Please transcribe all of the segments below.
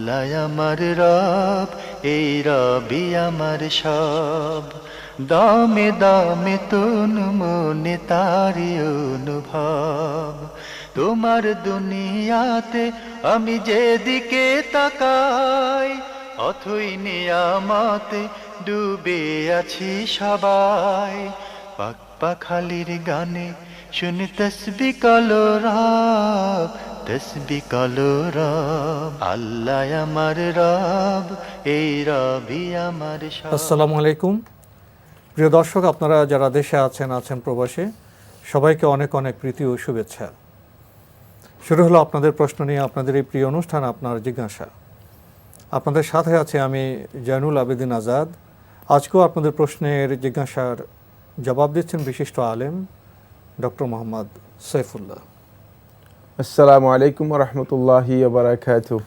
আল্লাহ আমার রব, এই রবি আমার সব। দামে দামে তন মনে তারি অনুভব। তোমার দুনিয়াতে আমি যেদিকে তাকাই, অথই নিয়ামতে ডুবে আছি সবাই। পাক পাখালির গানে শুনি তসবি কলো রব, তসবি কলো রব। আল্লাহ আমার রব, এই রবি আমার সব। আসসালামু আলাইকুম প্রিয় দর্শক, আপনারা যারা দেশে আছেন প্রবাসে, সবাইকে অনেক অনেক প্রীতি ও শুভেচ্ছা। শুরু হলো আপনাদের প্রশ্ন নিয়ে আপনাদের এই প্রিয় অনুষ্ঠান আপনার জিজ্ঞাসা। আপনাদের সাথে আছে আমি জয়নুল আবেদিন আজাদ। আজকেও আপনাদের প্রশ্নের জিজ্ঞাসার জবাব দিচ্ছেন বিশিষ্ট আলেম ডক্টর মোহাম্মদ সৈফুল্লাহ। আসসালামু আলাইকুম রহমতুল্লাহি বারাকাতুহু।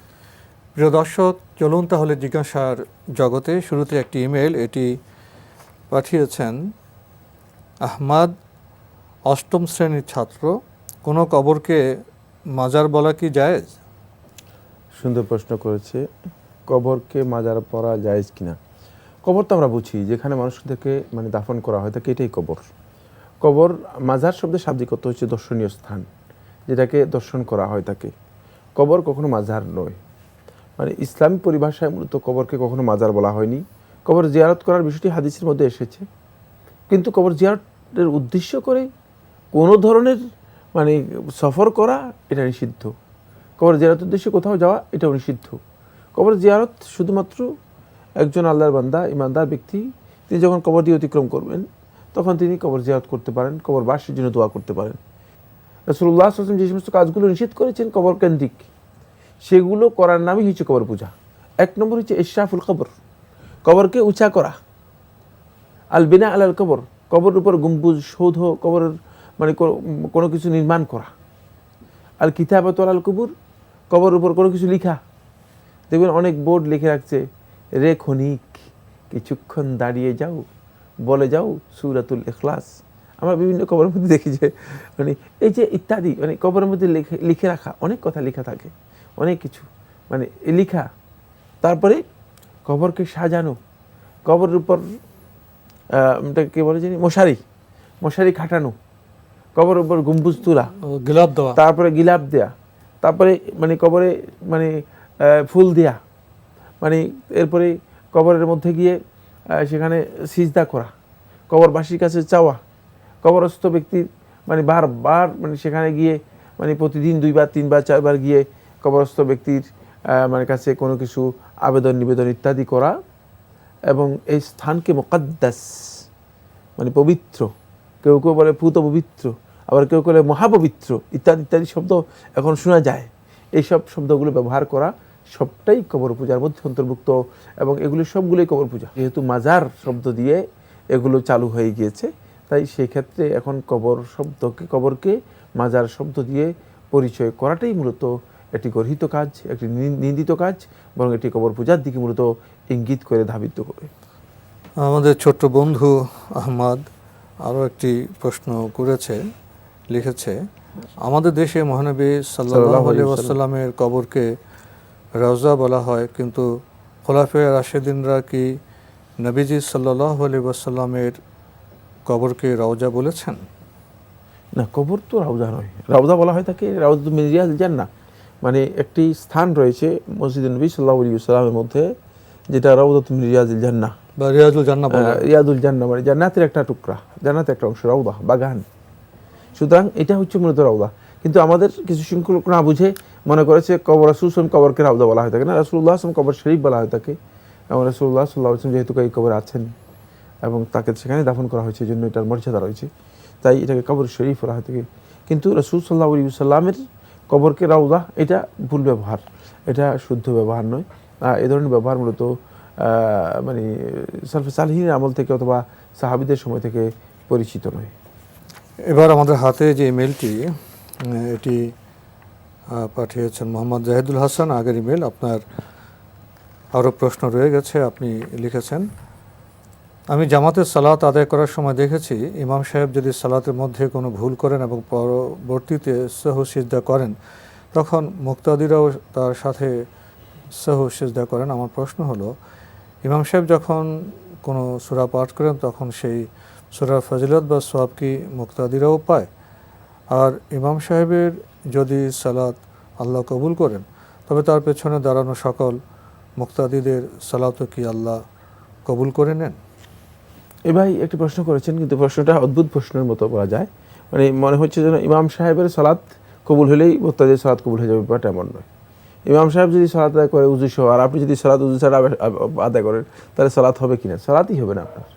প্রিয় দর্শক, চলুন তাহলে জিজ্ঞাসার জগতে। শুরুতে একটি ইমেল, এটি পাঠিয়েছেন আহমাদ, অষ্টম শ্রেণীর ছাত্র। কোনো কবরকে মাজার বলা কি জায়েজ? সুন্দর প্রশ্ন করেছে। কবরকে মাজার পড়া জায়েজ কিনা? কবর তো আমরা বুঝি যেখানে মানুষদেরকে দাফন করা হয় থাকে, এটাই কবর। কবর মাজার শব্দের শাব্দিক অর্থ হচ্ছে দর্শনীয় স্থান, যেটাকে দর্শন করা হয় থাকে। কবর কখনো মাজার নয়। ইসলামী পরিভাষায় মূলত কবরকে কখনো মাজার বলা হয়নি। কবর জিয়ারত করার বিষয়টি হাদিসের মধ্যে এসেছে, কিন্তু কবর জিয়ারতের উদ্দেশ্য করে কোনো ধরনের সফর করা এটা নিষিদ্ধ। কবর জিয়ারতের উদ্দেশ্যে কোথাও যাওয়া এটাও নিষিদ্ধ। কবর জিয়ারত শুধুমাত্র একজন আল্লাহর বান্দা, ইমানদার ব্যক্তি, তিনি যখন কবর দিয়ে অতিক্রম করবেন তখন তিনি কবর জিয়ারত করতে পারেন, কবরবাসীর জন্য দোয়া করতে পারেন। রাসূলুল্লাহ সাল্লাল্লাহু আলাইহি ওয়াসাল্লাম যে সমস্ত কাজগুলো নিষেধ করেছেন কবর কেন্দ্রিক, সেগুলো করার নামই হচ্ছে কবর পূজা। এক নম্বর হচ্ছে ইশরাফুল কবর, কবরকে উঁচা করা। আল বিনা আলাল কবর, কবরের উপর গম্বুজ, সৌধ, কবরের কোনো কিছু নির্মাণ করা। আল কিতাবাত আল কুবুর, কবরের উপর কোনো কিছু লিখা। দেখবেন অনেক বোর্ড লিখে রাখছে, রে ক্ষণিক কিছুক্ষণ দাঁড়িয়ে যাও, বলে যাও সূরাতুল ইখলাস। আমরা বিভিন্ন কবরের মধ্যে দেখি যে এই যে ইত্যাদি, কবরের মধ্যে লিখে রাখা অনেক কথা লেখা থাকে, অনেক কিছু লিখা। তারপরে কবরকে সাজানো, কবরের উপর কে বলে জানি মশারি খাটানো, কবরের উপর গম্বুজ তোলা, গিলাপ দেওয়া, তারপরে গিলাপ দেয়া, তারপরে কবরে ফুল দেয়া, এরপরে কবরের মধ্যে গিয়ে সেখানে সিজদা করা, কবরবাসীর কাছে চাওয়া, কবরস্থ ব্যক্তির বারবার সেখানে গিয়ে প্রতিদিন 2 বার 3 বার 4 বার গিয়ে কবরস্থ ব্যক্তির কাছে কোনো কিছু আবেদন নিবেদন ইত্যাদি করা। এবং এই স্থানকে মুকাদ্দাস পবিত্র, কেউ কেউ বলে পুত পবিত্র, আবার কেউ বলে মহাপবিত্র ইত্যাদি ইত্যাদি শব্দ এখন শোনা যায়। এইসব শব্দগুলো ব্যবহার করা সবটাই কবর পূজার মধ্যে অন্তর্ভুক্ত, এবং এগুলি সবগুলোই কবর পূজা। যেহেতু মাজার শব্দ দিয়ে এগুলো চালু হয়ে গিয়েছে, তাই সেক্ষেত্রে এখন কবরকে মাজার শব্দ দিয়ে পরিচয় করাটাই মূলত একটি গর্হিত কাজ, একটি নিন্দিত কাজ, বরং এটি কবর পূজার দিকে মূলত ইঙ্গিত করে ধাবিত করে। আমাদের ছোট্ট বন্ধু আহমাদ আরও একটি প্রশ্ন করেছে, লিখেছে, আমাদের দেশে মহানবী সাল্লাল্লাহু আলাইহি ওয়াসাল্লামের কবরকে রওজা বলা হয়, কিন্তু খোলাফায়ে রাশেদিনরা কি নবীজি সাল্লাল্লাহু আলাইহি ওয়াসাল্লামের কবরকে রওজা বলেছেন? না, কবর তো রওজা নয়। রওজা বলা হয় তাকে রাউযাতুম মিন রিয়াদিল জান্নাহ, একটি স্থান রয়েছে মসজিদে নবী সাল্লাল্লাহু আলাইহি ওয়াসাল্লামের মধ্যে, যেটা রাউযাতুম মিন রিয়াদিল জান্নাহ বা রিয়াজুল জান্নাহ বলা হয়। রিয়াদুল জান্নাহ জান্নাতের একটা টুকরা, জান্নাতের একটা অংশ, রওজা বাগান। সুতরাং এটা হচ্ছে মূলত রওজা। কিন্তু আমাদের কিছু সংখ্যক না বুঝে মনে করেছে কবর রাসূল সাল্লাল্লাহু কবরকে রওজা বলা হয় থাকে না, রাসূলুল্লাহ সাল্লাল্লাহু কবর শরীফ বলা হয় থাকে। এবং রাসূলুল্লাহ সাল্লাল্লাহু আলাইহি ওয়াসাল্লাম যেহেতু এই কবরে আছেন এবং তাকে সেখানে দাফন করা হয়েছে, এই জন্য এটার মর্যাদা রয়েছে, তাই এটাকে কবর শরীফ বলা হয় থাকে। কিন্তু রাসূল সাল্লাল্লাহু আলাইহি ওয়াসাল্লামের কবরকে রওজা, এটা ভুল ব্যবহার, এটা শুদ্ধ ব্যবহার নয়। এই ধরনের ব্যবহার মূলত সালফে সালেহিনের আমল থেকে অথবা সাহাবীদের সময় থেকে পরিচিত নয়। এবার আমাদের হাতে যে ইমেলটি, এটি পাঠিয়েছেন মোহাম্মদ জাহিদুল হাসান। আগের ইমেল, আপনার আরও প্রশ্ন রয়ে গেছে। আপনি লিখেছেন, আমি জামাতের সালাত আদায় করার সময় দেখেছি ইমাম সাহেব যদি সালাতের মধ্যে কোনো ভুল করেন এবং পরবর্তীতে সাহু সিজদা করেন, তখন মুক্তাদিরাও তার সাথে সাহু সিজদা করেন। আমার প্রশ্ন হলো, ইমাম সাহেব যখন কোনো সূরা পাঠ করেন তখন সেই সূরার ফজিলত বা সওয়াব কি মুক্তাদিরাও পায়? আর ইমাম সাহেবের যদি সালাত আল্লাহ কবুল করেন তবে তার পেছনে দাঁড়ানো সকল মুক্তাদিদের সালাতও কি আল্লাহ কবুল করে নেন? এ ভাই একটি প্রশ্ন করেছেন, কিন্তু প্রশ্নটা অদ্ভুত প্রশ্নের মতো বলা যায়। মানে মনে হচ্ছে যেন ইমাম সাহেবের সালাত কবুল হলেই মুক্তাদির সালাত কবুল হয়ে যাবে, ব্যাপারটা এমন নয়। ইমাম সাহেব যদি সালাত আদায় করে উযু সহ, আর আপনি যদি সালাত উযু ছাড়া আদায় করেন, তাহলে সালাত হবে কিনা? সালাতই হবে না আপনার।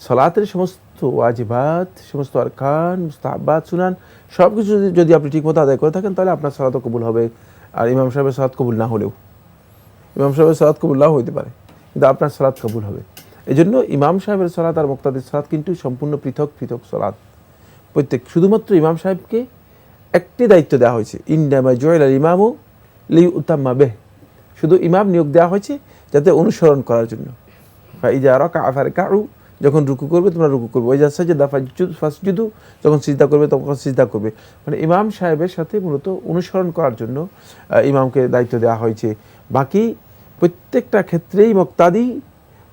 সালাতের সমস্ত ওয়াজিবাত, সমস্ত আরকান, মুস্তাহাব্বাত, সুনান সব কিছু যদি আপনি ঠিকমতো আদায় করে থাকেন, তাহলে আপনার সালাতও কবুল হবে। আর ইমাম সাহেবের সালাত কবুল না হলেও, ইমাম সাহেবের সালাত কবুল নাও হইতে পারে, কিন্তু আপনার সালাত কবুল হবে। এই জন্য ইমাম সাহেবের সালাত আর মুক্তাদির সালাত কিন্তু সম্পূর্ণ পৃথক পৃথক সালাত। প্রত্যেক, শুধুমাত্র ইমাম সাহেবকে একটি দায়িত্ব দেওয়া হয়েছে, ইন্নামা জুইলাল ইমামু লিইউতাম্মা বিহি। শুধু ইমাম নিয়োগ দেওয়া হয়েছে যাতে অনুসরণ করার জন্য। ফাইযা রাকা'a ফারকা'উ, যখন রুকু করবে তোমরা রুকু করবে, ওয়াইযা সাজাদা ফাসজুদু, যখন সিজদা করবে তখন সিজদা করবে। মানে ইমাম সাহেবের সাথে মূলত অনুসরণ করার জন্য ইমামকে দায়িত্ব দেওয়া হয়েছে। বাকি প্রত্যেকটা ক্ষেত্রেই মুক্তাদি,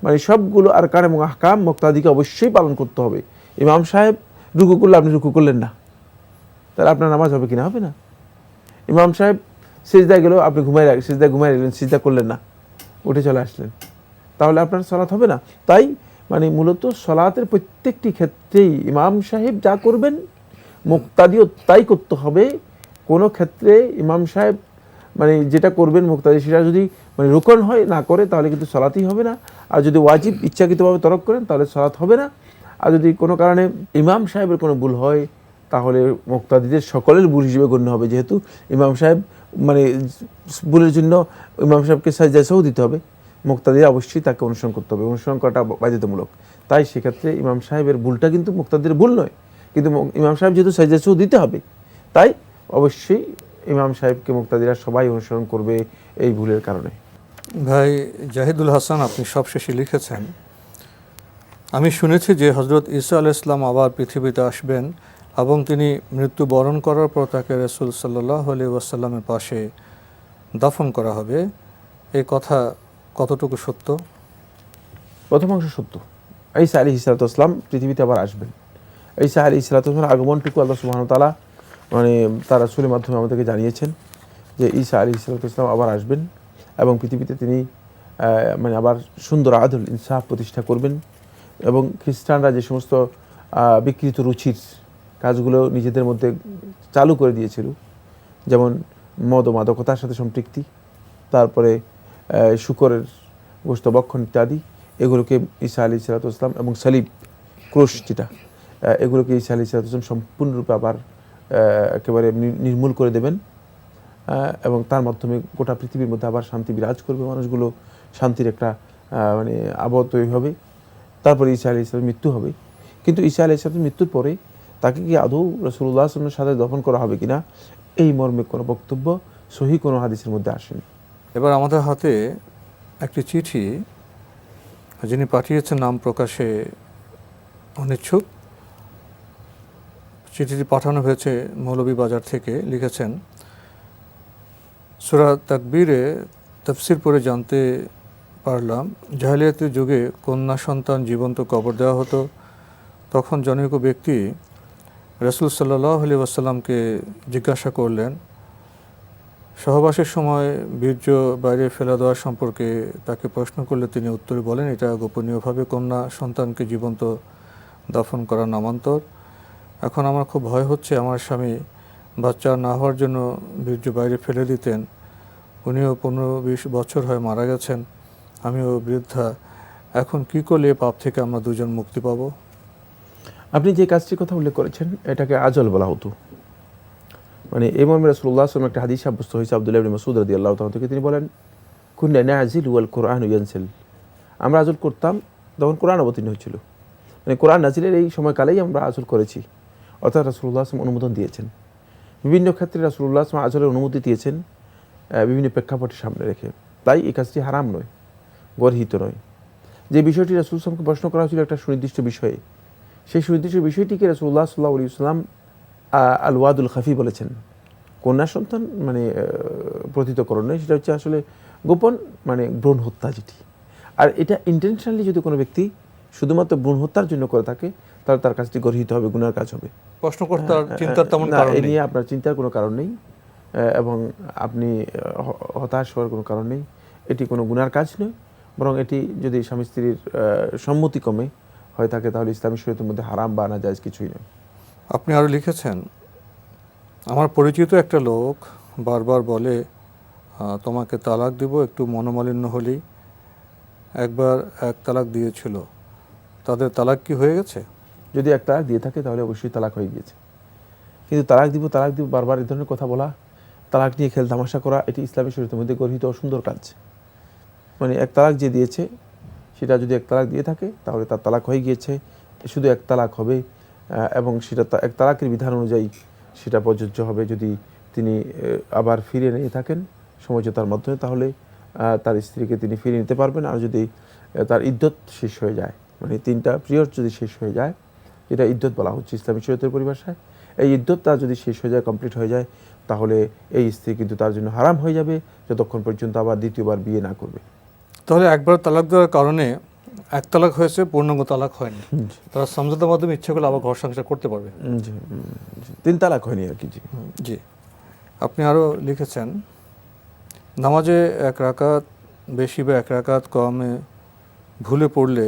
মানে সবগুলো আরকান এবং আহকাম মুক্তাদিকে অবশ্যই পালন করতে হবে। ইমাম সাহেব রুকু করলে আপনি রুকু করলেন না, তাহলে আপনার নামাজ হবে কিনা? হবে না। ইমাম সাহেব সিজদায় গেলেও আপনি সিজদায় ঘুমাই গেলেন, সিজদা করলেন না, উঠে চলে আসলেন, তাহলে আপনার সালাত হবে না। তাই মানে মূলত সালাতের প্রত্যেকটি ক্ষেত্রেই ইমাম সাহেব যা করবেন মুক্তাদিও তাই করতে হবে। কোনো ক্ষেত্রে ইমাম সাহেব মানে যেটা করবেন মুক্তাদি সেটা যদি মানে রুকন হয় না করে, তাহলে কিন্তু সালাতই হবে না। আর যদি ওয়াজিব ইচ্ছাকৃতভাবে তরক করেন তাহলে সালাত হবে না। আর যদি কোনো কারণে ইমাম সাহেবের কোনো ভুল হয়, তাহলে মুক্তাদিদের সকলের ভুল হিসেবে গণ্য হবে, যেহেতু ইমাম সাহেব মানে ভুলের জন্য ইমাম সাহেবকে সাজদাও দিতে হবে, মুক্তাদিরা অবশ্যই তাকে অনুসরণ করতে হবে, অনুসরণ করাটা বাধ্যতামূলক। তাই সেক্ষেত্রে ইমাম সাহেবের ভুলটা কিন্তু মুক্তাদির ভুল নয়, কিন্তু ইমাম সাহেব যেহেতু সাজদাও দিতে হবে, তাই অবশ্যই ইমাম সাহেবকে মুক্তাদিরা সবাই অনুসরণ করবে এই ভুলের কারণে। ভাই জাহিদুল হাসান, আপনি সবশেষে লিখেছেন, আমি শুনেছি যে হজরত ঈসা আলাইহিস সালাম আবার পৃথিবীতে আসবেন এবং তিনি মৃত্যুবরণ করার পর তাকে রাসূল সাল্লাল্লাহু আলাইহি ওয়াসাল্লামের পাশে দাফন করা হবে। এই কথা কতটুকু সত্য? প্রথম অংশ সত্য। ঈসা আলাইহিস সালাম পৃথিবীতে আবার আসবেন। ঈসা আলাইহিস সালামের আগমনটুকু আল্লাহ সুবহানাহু ওয়া তাআলা মানে তার রাসূলের মাধ্যমে আমাদেরকে জানিয়েছেন যে ঈসা আলাইহিস সালাম আবার আসবেন এবং পৃথিবীতে তিনি মানে আবার সুন্দর আদল ইনসাফ প্রতিষ্ঠা করবেন। এবং খ্রিস্টানরা যে সমস্ত বিকৃত রুচির কাজগুলো নিজেদের মধ্যে চালু করে দিয়েছিল, যেমন মদ ও মাদকতার সাথে সম্পৃক্তি, তারপরে শূকরের গোশত ভক্ষণ ইত্যাদি, এগুলোকে ঈসা আলাইহিস সালাম এবং সালিব ক্রুশ যেটা, এগুলোকে ঈসা আলাইহিস সালাম সম্পূর্ণরূপে আবার একেবারে নির্মূল করে দেবেন এবং তার মাধ্যমে গোটা পৃথিবীর মধ্যে আবার শান্তি বিরাজ করবে, মানুষগুলো শান্তির একটা মানে আবহ তৈরি হবে। তারপরে ঈসা আলাইহিস সালামের মৃত্যু হবে। কিন্তু ঈসা আলাইহিস সালামের মৃত্যুর পরে তাকে কি আদৌ রাসূলুল্লাহ সাল্লাল্লাহু আলাইহি ওয়াসাল্লামের সাথে দফন করা হবে কিনা, এই মর্মে কোনো বক্তব্য সহিহ কোনো হাদিসের মধ্যে আসেনি। এবার আমাদের হাতে একটি চিঠি, যিনি পাঠিয়েছেন নাম প্রকাশে অনিচ্ছুক। চিঠিটি পাঠানো হয়েছে মৌলভীবাজার থেকে। লিখেছেন, সূরা তাকবীরে তাফসীর পড়ে জানতে পারলাম জাহেলিয়াতের যুগে কন্যা সন্তান জীবন্ত কবর দেওয়া হতো। তখন জনৈক ব্যক্তি রাসূল সাল্লাল্লাহু আলাইহি ওয়াসাল্লামকে জিজ্ঞাসা করলেন, সহবাসের সময় বীর্য বাইরে ফেলা দেওয়া সম্পর্কে তাকে প্রশ্ন করলে তিনি উত্তরে বলেন, এটা গোপনীয়ভাবে কন্যা সন্তানকে জীবন্ত দাফন করা নামান্তর। এখন আমার খুব ভয় হচ্ছে, আমার স্বামী বাচ্চা না হওয়ার জন্য বীর্য বাইরে ফেলে দিতেন, উনিও 15-20 বছর হয় মারা গেছেন, আমিও বৃদ্ধা, এখন কি করলে পাপ থেকে আমরা দুজন মুক্তি পাব? আপনি যে কাজটির কথা উল্লেখ করেছেন এটাকে আজল বলা হতো। মানে এই মর্মে রাসূলুল্লাহ সাল্লাল্লাহু আলাইহি ওয়াসাল্লাম একটা হাদিস সাব্যস্ত হয়েছে আব্দুল্লাহ ইবনে মাসউদ রাদিয়াল্লাহু তাআলা থেকে, তিনি বলেন, কুন্না নাযিলু ওয়াল কুরআনু ইয়ানজিল, আমরা আজল করতাম তখন কোরআন অবতীর্ণ হচ্ছিল। মানে কোরআন নাজিলের এই সময়কালেই আমরা আজল করেছি, অর্থাৎ রাসূলুল্লাহ সাল্লাল্লাহু আলাইহি ওয়াসাল্লাম অনুমোদন দিয়েছেন। বিভিন্ন ক্ষেত্রে রাসূলুল্লাহ সাল্লাল্লাহু আলাইহি ওয়াসাল্লাম আজলের অনুমতি দিয়েছেন বিভিন্ন প্রেক্ষাপটের সামনে রেখে। তাই এই কাজটি হারাম নয়, গর্হিত নয়। যে বিষয়টি রাসূল সাল্লাল্লাহু আলাইহি ওয়াসাল্লামকে প্রশ্ন করা হয়েছিল একটা সুনির্দিষ্ট বিষয়ে, সেই সুনির্দিষ্ট বিষয়টিকে রাসূলুল্লাহ সাল্লাল্লাহু আলাইহি ওয়াসাল্লাম আল ওয়াদুল খাফি বলেছেন। কন্যা সন্তান মানে প্রথিতকরণ নয়, সেটা হচ্ছে আসলে গোপন মানে ভ্রূণ হত্যা যেটি, আর এটা ইন্টেনশনালি যদি কোনো ব্যক্তি শুধুমাত্র ভ্রূণ হত্যার জন্য করে থাকে তাহলে তার কাজটি গর্হিত হবে, গুনার কাজ হবে। প্রশ্নকর্তার চিন্তার তেমন না, কারণ এ নেই। নিয়ে আপনার চিন্তার কোনো কারণ নেই এবং আপনি হতাশ হওয়ার কোনো কারণ নেই। এটি কোনো গুনার কাজ নয়, বরং এটি যদি স্বামী স্ত্রীর সম্মতিক্রমে হয়ে থাকে তাহলে ইসলামী শরীয়তের মধ্যে হারাম বা নাজায়েজ কিছুই নয়। আপনি আরও লিখেছেন, আমার পরিচিত একটা লোক বারবার বলে তোমাকে তালাক দিব, একটু মনোমালিন্য হলেই। একবার এক তালাক দিয়েছিল, তাদের তালাক কি হয়ে গেছে? যদি এক তালাক দিয়ে থাকে তাহলে অবশ্যই তালাক হয়ে গিয়েছে। কিন্তু তালাক দিব বারবার এই ধরনের কথা বলা, তালাক নিয়ে খেল তামাশা করা, এটি ইসলামী শরীয়তের মধ্যে গর্হিত অসুন্দর কাজ। মানে এক তালাক যে দিয়েছে সেটা যদি এক তালাক দিয়ে থাকে তাহলে তার তালাক হয়ে গিয়েছে, শুধু এক তালাক হবে এবং সেটা এক তালাকের বিধান অনুযায়ী সেটা প্রযোজ্য হবে। যদি তিনি আবার ফিরে নিয়ে থাকেন সমঝোতার মাধ্যমে তাহলে তার স্ত্রীকে তিনি ফিরিয়ে নিতে পারবেন। আর যদি তার ইদ্যত শেষ হয়ে যায়, মানে 3টা পিরিয়ড যদি শেষ হয়ে যায়, যেটা ইদ্যত বলা হচ্ছে ইসলামী শরীয়তের পরিভাষায়, এই ইদ্যত তার যদি শেষ হয়ে যায়, কমপ্লিট হয়ে যায়, তাহলে এই স্ত্রী কিন্তু তার জন্য হারাম হয়ে যাবে যতক্ষণ পর্যন্ত আবার দ্বিতীয়বার বিয়ে না করবে। তাহলে একবার তালাক দেওয়ার কারণে এক তালাক হয়েছে, পূর্ণাঙ্গ তালাক হয়নি। তারা সমঝোতার মাধ্যমে ইচ্ছে করলে আবার ঘর সংসার করতে পারবে। 3 তালাক হয়নি আর কি। জি। আপনি আরও লিখেছেন, নামাজে এক রাকাত বেশি বা এক রাকাত কমে ভুলে পড়লে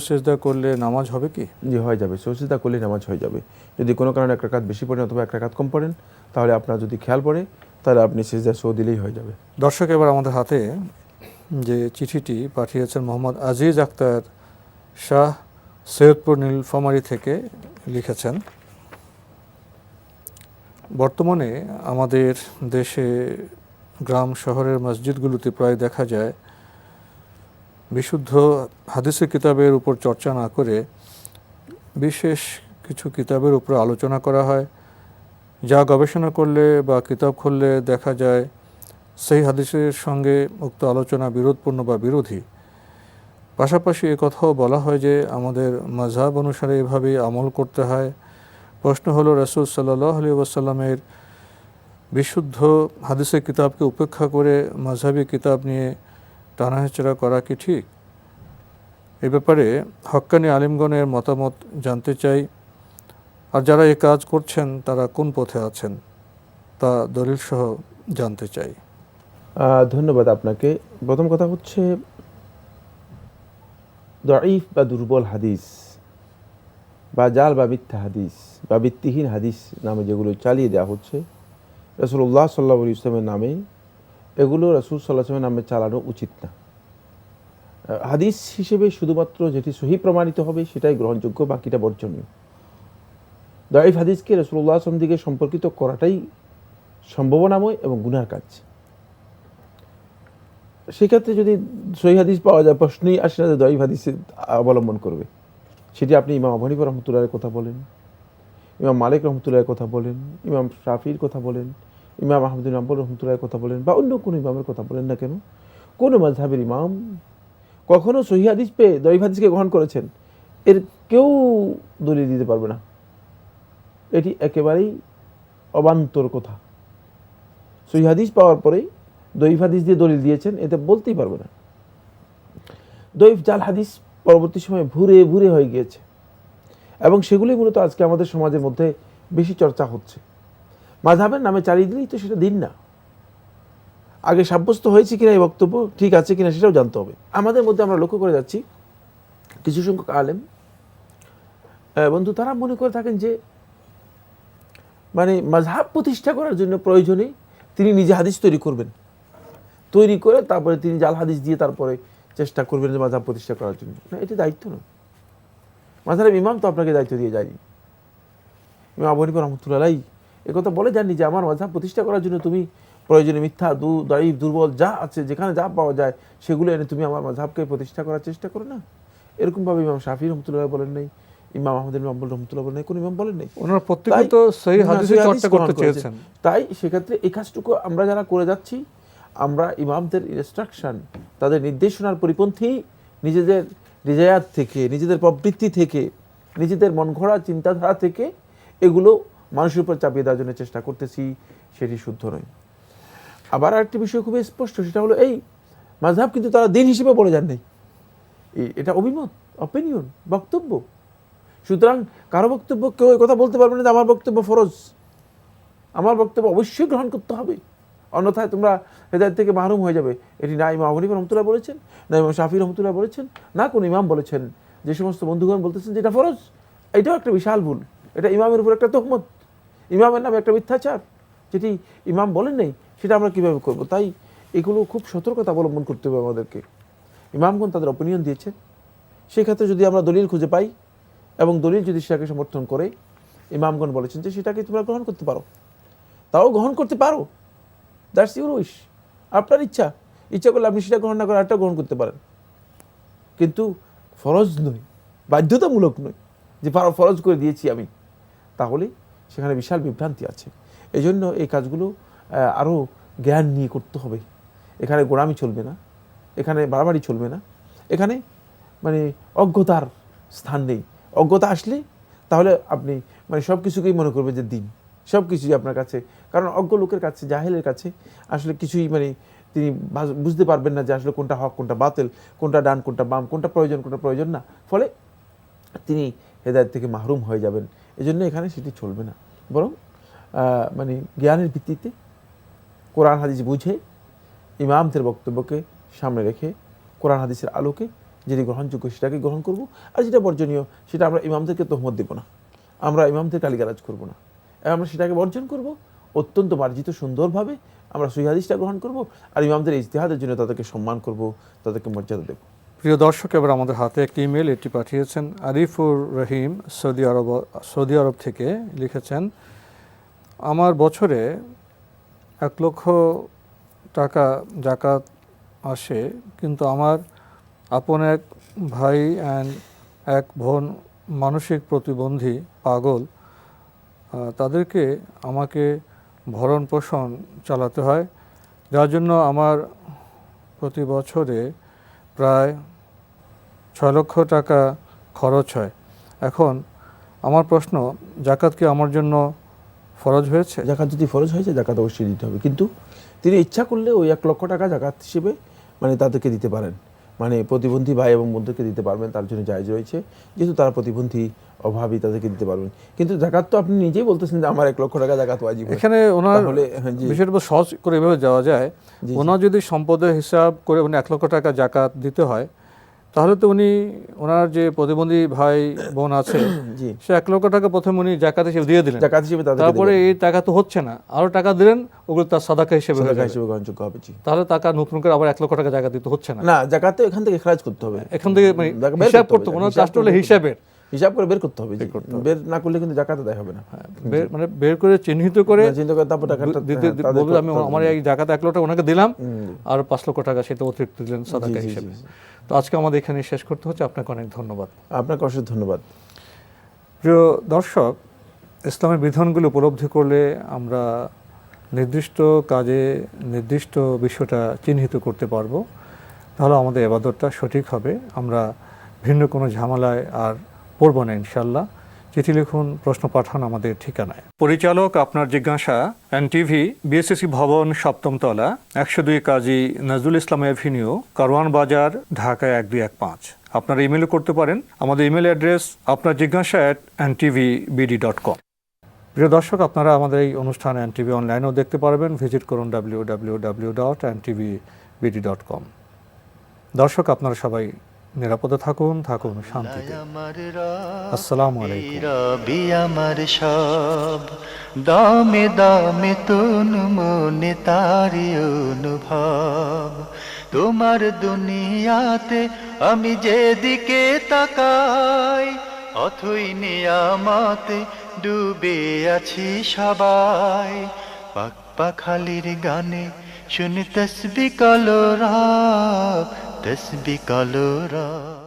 সেজদা করলে নামাজ হবে কি? জি, হয়ে যাবে। সেজদা করলে নামাজ হয়ে যাবে। যদি কোনো কারণে এক রাকাত বেশি পড়েন অথবা এক রাকাত কম পড়েন, তাহলে আপনার যদি খেয়াল পড়ে তাহলে আপনি সেজদা সহ দিলেই হয়ে যাবে। দর্শক, এবার আমাদের হাতে যে চিঠিটি পাঠিয়েছেন মোহাম্মদ আজিজ আক্তার শাহ, সৈয়দপুর নীলফামারী থেকে লিখেছেন, বর্তমানে আমাদের দেশে গ্রাম শহরের মসজিদগুলোতে প্রায় দেখা যায় বিশুদ্ধ হাদিসের কিতাবের উপর চর্চা না করে বিশেষ কিছু কিতাবের উপর আলোচনা করা হয়, যা গবেষণা করলে বা কিতাব খুললে দেখা যায় সেই হাদিসের সঙ্গে উক্ত আলোচনা বিরোধপূর্ণ বা বিরোধী। পাশাপাশি কথাও বলা হয় যে আমাদের মাযহাব অনুসারে এভাবেই আমল করতে হয়। প্রশ্ন হলো, রাসূল সাল্লাল্লাহু আলাইহি ওয়াসাল্লামের বিশুদ্ধ হাদিসের কিতাবকে উপেক্ষা করে মাযহাবী কিতাব নিয়ে টানাহেচড়া করা কি ঠিক? এ ব্যাপারে হক্কানি আলিমগণের মতামত জানতে চাই। আর যারা এই কাজ করছেন তারা কোন পথে আছেন তা দলিল সহ জানতে চাই। ধন্যবাদ আপনাকে। প্রথম কথা হচ্ছে, দঈফ বা দুর্বল হাদিস বা জাল বা মিথ্যা হাদিস বা ভিত্তিহীন হাদিস নামে যেগুলো চালিয়ে দেওয়া হচ্ছে রাসূলুল্লাহ সাল্লাল্লাহু আলাইহি ওয়াসাল্লামের নামে, এগুলো রাসূল সাল্লাল্লাহু আলাইহি ওয়াসাল্লামের নামে চালানো উচিত না। হাদিস হিসেবে শুধুমাত্র যেটি সহিহ প্রমাণিত হবে সেটাই গ্রহণযোগ্য, বাকিটা বর্জনীয়। দঈফ হাদিসকে রাসূলুল্লাহ সাল্লাল্লাহু আলাইহি ওয়াসাল্লাম দিকে সম্পর্কিত করাটাই সম্ভাবনাময় এবং গুনার কাজ। সেক্ষেত্রে যদি সহিহ হাদিস পাওয়া যায়, প্রশ্নই আসে না যে দঈফ হাদিস অবলম্বন করবে। সেটি আপনি ইমাম আবু হানিফা রাহমাতুল্লাহির কথা বলেন, ইমাম মালিক রাহমাতুল্লাহির কথা বলেন, ইমাম শাফিঈর কথা বলেন, ইমাম আহমদ বিন হাম্বল রাহমাতুল্লাহির কথা বলেন, বা অন্য কোনো ইমামের কথা বলেন না কেন, কোনো মাযহাবের ইমাম কখনো সহিহ হাদিস পেয়ে দঈফ হাদিসকে গ্রহণ করেছেন এর কেউ দলিল দিতে পারবে না। এটি একেবারেই অবান্তর কথা। সহিহ হাদিস পাওয়ার পরে দঈফ হাদিস দিয়ে দলিল দিয়েছেন, এতে বলতেই পারবে না। দঈফ জাল হাদিস পরবর্তী সময়ে ভুরে ভুরে হয়ে গিয়েছে এবং সেগুলোই মূলত আজকে আমাদের সমাজের মধ্যে বেশি চর্চা হচ্ছে। মাযহাবের নামে চালিয়ে দিলেই তো সেটা দিন না। আগে সাব্যস্ত হয়েছে কিনা এই বক্তব্য ঠিক আছে কিনা সেটাও জানতে হবে। আমাদের মধ্যে আমরা লক্ষ্য করে যাচ্ছি কিছু সংখ্যক আলেম বন্ধু, তারা মনে করে থাকেন যে মানে মাযহাব প্রতিষ্ঠা করার জন্য প্রয়োজনে তিনি নিজে হাদিস তৈরি করবেন, তৈরি করে তারপরে তিনি জাল হাদিস দিয়ে তারপরে চেষ্টা করবেন যে মাযহাব প্রতিষ্ঠা করার জন্য। না, এটি দায়িত্ব নয়। মাযহাবের ইমাম তো আপনাকে দায়িত্ব দিয়ে যায়নি। ইমাম আবু হানিফা রাহমাতুল্লাহি আলাইহি একথা বলে যাননি যে আমার মাযহাব প্রতিষ্ঠা করার জন্য তুমি প্রয়োজনে মিথ্যা, দঈফ, দুর্বল যা আছে, যেখানে যা পাওয়া যায় সেগুলো এনে তুমি আমার মাযহাবকে প্রতিষ্ঠা করার চেষ্টা করো না। এরকমভাবে ইমাম শাফিঈ রাহমাতুল্লাহি বলেন নাই, ইমাম আহমদ বিন হাম্বল রাহমাতুল্লাহি বলেন নাই, কোন ইমাম বলেন নাই। ওনারা প্রত্যেকে তো সহিহ হাদিসের চর্চা করতে চেয়েছেন। তাই সেক্ষেত্রে এই কাজটুকু আমরা যারা করে যাচ্ছি, আমরা ইমামদের ইনস্ট্রাকশন, তাদের নির্দেশনার পরিপন্থী নিজেদের রিজায়াত থেকে, নিজেদের প্রবৃত্তি থেকে, নিজেদের মন গড়া চিন্তাধারা থেকে এগুলো মানুষের উপর চাপিয়ে দেওয়ার জন্য চেষ্টা করতেছি, সেটি শুদ্ধ নয়। আবার আরেকটি বিষয় খুবই স্পষ্ট, সেটা হলো এই মাযহাব কিন্তু তারা দিন হিসেবে বলে যান নাই, এটা অভিমত, অপিনিয়ন, বক্তব্য। সুতরাং কারো বক্তব্য কেউ কথা বলতে পারবে না যে আমার বক্তব্য ফরজ, আমার বক্তব্য অবশ্যই গ্রহণ করতে হবে, অন্যথায় তোমরা হেদায়েত থেকে মাহরুম হয়ে যাবে। এটি না ইমাম আবু হানিফা রাহমাতুল্লাহ বলেছেন, না ইমাম শাফিঈ রাহমাতুল্লাহ বলেছেন, না কোন ইমাম বলেছেন। যে সমস্ত বন্ধুগণ বলতেছেন যে এটা ফরজ, এটাও একটা বিশাল ভুল। এটা ইমামের উপর একটা তহমত, ইমামের নামে একটা মিথ্যাচার। যেটি ইমাম বলেন নাই সেটা আমরা কিভাবে করব? তাই এগুলো খুব সতর্কতা অবলম্বন করতে হবে আমাদেরকে। ইমামগণ তাদের অপিনিয়ন দিয়েছেন, সেক্ষেত্রে যদি আমরা দলিল খুঁজে পাই এবং দলিল যদি সেটাকে সমর্থন করে, ইমামগণ বলেছেন যে সেটাকে তোমরা গ্রহণ করতে পারো, তাও গ্রহণ করতে পারো, দ্যাটস ইউর উইশ, আপনার ইচ্ছা। ইচ্ছা করলে আপনি সেটা গ্রহণ না করে আরেকটা গ্রহণ করতে পারেন, কিন্তু ফরজ নয়, বাধ্যতামূলক নয় যে ফরজ করে দিয়েছি আমি, তাহলে সেখানে বিশাল বিভ্রান্তি আছে। এই জন্য এই কাজগুলো আরও জ্ঞান নিয়ে করতে হবে। এখানে গোড়ামি চলবে না, এখানে বাড়াবাড়ি চলবে না, এখানে মানে অজ্ঞতার স্থান নেই। অজ্ঞতা আসলে তাহলে আপনি মানে সব কিছুকেই মনে করবেন যে দিন, সব কিছুই আপনার কাছে। কারণ অজ্ঞ লোকের কাছে, জাহেলের কাছে আসলে কিছুই মানে তিনি বুঝতে পারবেন না যে আসলে কোনটা হক, কোনটা বাতিল, কোনটা ডান, কোনটা বাম, কোনটা প্রয়োজন, কোনটা প্রয়োজন না। ফলে তিনি হেদায়েত থেকে মাহরুম হয়ে যাবেন। এজন্য এখানে সেটি চলবে না, বরং মানে জ্ঞানের ভিত্তিতে কোরআন হাদিস বুঝে ইমামদের বক্তব্যকে সামনে রেখে কোরআন হাদিসের আলোকে যেটি গ্রহণযোগ্য সেটাকে গ্রহণ করব, আর যেটা বর্জনীয় সেটা আমরা ইমামদেরকে তহমত দেব না, আমরা ইমামদের গালিগালাজ করব না, আমরা সেটাকে বর্জন করব অত্যন্ত মার্জিত সুন্দরভাবে। আমরা সহিহ হাদিসটা গ্রহণ করব, আর ইমামদের ইজতিহাদের জন্য তাদেরকে সম্মান করব, তাদেরকে মর্যাদা দেব। প্রিয় দর্শক, এবার আমাদের হাতে একটি ইমেল, এটি পাঠিয়েছেন আরিফুর রহিম সৌদি আরব থেকে। লিখেছেন, আমার বছরে 1 লক্ষ টাকা জাকাত আসে, কিন্তু আমার আপন এক ভাই অ্যান্ড এক বোন মানসিক প্রতিবন্ধী, পাগল, তাদেরকে আমাকে ভরণ পোষণ চালাতে হয়, যার জন্য আমার প্রতি বছরে প্রায় 6 লক্ষ টাকা খরচ হয়। এখন আমার প্রশ্ন, জাকাত কি আমার জন্য ফরজ হয়েছে? জাকাত যদি ফরজ হয়েছে, জাকাত অবশ্যই দিতে হবে, কিন্তু তিনি ইচ্ছা করলে ওই 1 লক্ষ টাকা জাকাত হিসেবে মানে তাদেরকে দিতে পারেন, মানে প্রতিবন্ধী ভাই এবং বোনদেরকে দিতে পারবেন, তার জন্য জায়েজ রয়েছে, যেহেতু তারা প্রতিবন্ধী, অভাবী, তাদেরকে দিতে পারবেন। কিন্তু জাকাত তো আপনি নিজেই বলতেছেন যে আমার 1 লক্ষ টাকা জাকাত ওয়াজিব। এখানে ওনার বিষয়টা সহজ করে এভাবে যাওয়া যায়, ওনার যদি সম্পদের হিসাব করে উনি 1 লক্ষ টাকা জাকাত দিতে হয়, তাহলে তো উনি ওনার যে প্রতিবন্ধী ভাই বোন আছে সে 1 লক্ষ টাকা প্রথমে উনি জাকাত হিসেবে দিয়ে দিলেন, জাকাত হিসেবে তারপরে এই টাকা তো হচ্ছে না, আরো টাকা দিলেন, ওগুলো তার সাদাকা হিসেবে গ্রহণযোগ্য হবে। তাহলে টাকা নতুন করে আবার 1 লক্ষ টাকা জাকাত দিতে হচ্ছে না। না, জাকাত এখান থেকে খরচ করতে হবে, এখান থেকে মানে হিসাব করতে হবে, ওনার কাজটা হলো হিসাব করে বের করতে হবে। বের না করলে কিন্তু জাকাত আদায় হবে না। মানে বের করে চিহ্নিত করে তারপর টাকাটা বলবে আমি আমার এই জাকাত 1 লক্ষ টাকা ওনাকে দিলাম, আর 5 লক্ষ টাকা সেটা অতিরিক্ত দিলেন সাদাকা হিসেবে। তো আজকে আমাদের এখানে শেষ করতে হচ্ছে। আপনাকে অনেক ধন্যবাদ। আপনাকে অসংখ্য ধন্যবাদ। প্রিয় দর্শক, ইসলামের বিধানগুলো উপলব্ধি করলে আমরা নির্দিষ্ট কাজে নির্দিষ্ট বিষয়টা চিহ্নিত করতে পারবো, তাহলে আমাদের ইবাদতটা সঠিক হবে। আমরা ভিন্ন কোনো ঝামেলায় আর পড়ব না ইনশাল্লাহ। চিঠি লিখুন, প্রশ্ন পাঠান আমাদের ঠিকানায়। পরিচালক আপনার জিজ্ঞাসা, এনটিভি, বিএসসি ভবন, 7ম তলা, 102 কাজী নজরুল ইসলাম এভিনিউ, কারওয়ান বাজার, ঢাকা 1215। আপনারা ইমেলও করতে পারেন। আমাদের ইমেল অ্যাড্রেস আপনার জিজ্ঞাসা @ntvbd.com। প্রিয় দর্শক, আপনারা আমাদের এই অনুষ্ঠান এনটিভি অনলাইনেও দেখতে পারবেন। ভিজিট করুন www.ntvbd.com। দর্শক, আপনারা সবাই নিরাপদে থাকুন শান্তিতে। আসসালামু আলাইকুম। রবি আমার সব, দামে দামে তন মনে তারি অনুভব। তোমার দুনিয়াতে আমি যেদিকে তাকাই, অথই নিয়ামতে ডুবে আছি সবাই। পাক পাখালির গানে শুনি তসবিহ কলরব, তসবিহ কলরব।